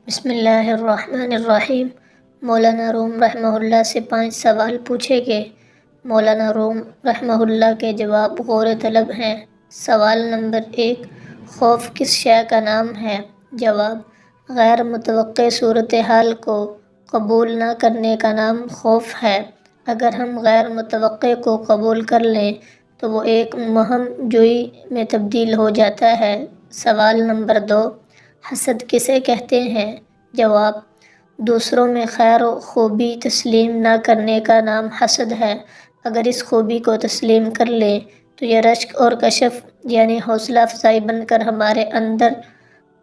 بسم اللہ الرحمن الرحیم۔ مولانا روم رحمہ اللہ سے 5 سوال پوچھے گئے۔ مولانا روم رحمہ اللہ کے جواب غور طلب ہیں۔ سوال نمبر 1، خوف کس شے کا نام ہے؟ جواب، غیر متوقع صورتحال کو قبول نہ کرنے کا نام خوف ہے۔ اگر ہم غیر متوقع کو قبول کر لیں تو وہ ایک مہم جوئی میں تبدیل ہو جاتا ہے۔ سوال نمبر 2، حسد کسے کہتے ہیں؟ جواب، دوسروں میں خیر و خوبی تسلیم نہ کرنے کا نام حسد ہے۔ اگر اس خوبی کو تسلیم کر لیں تو یہ رشک اور کشف یعنی حوصلہ افزائی بن کر ہمارے اندر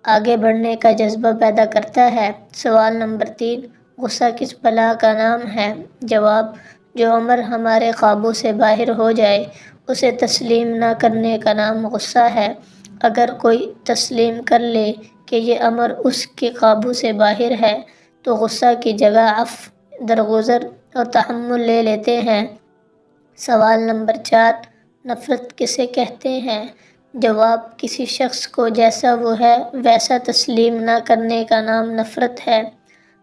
آگے بڑھنے کا جذبہ پیدا کرتا ہے۔ سوال نمبر 3، غصہ کس بلا کا نام ہے؟ جواب، جو امر ہمارے قابو سے باہر ہو جائے اسے تسلیم نہ کرنے کا نام غصہ ہے۔ اگر کوئی تسلیم کر لے کہ یہ امر اس کے قابو سے باہر ہے تو غصہ کی جگہ عفو، درگزر اور تحمل لے لیتے ہیں۔ سوال نمبر 4، نفرت کسے کہتے ہیں؟ جواب، کسی شخص کو جیسا وہ ہے ویسا تسلیم نہ کرنے کا نام نفرت ہے۔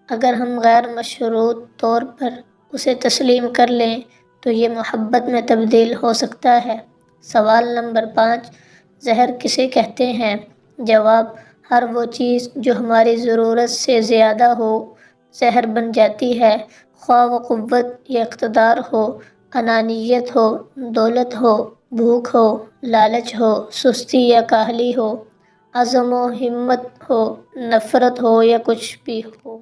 اگر ہم غیر مشروط طور پر اسے تسلیم کر لیں تو یہ محبت میں تبدیل ہو سکتا ہے۔ سوال نمبر 5، زہر کسے کہتے ہیں؟ جواب، ہر وہ چیز جو ہماری ضرورت سے زیادہ ہو زہر بن جاتی ہے، خواہ وہ قوت یا اقتدار ہو، انانیت ہو، دولت ہو، بھوک ہو، لالچ ہو، سستی یا کاہلی ہو، عزم و ہمت ہو، نفرت ہو یا کچھ بھی ہو۔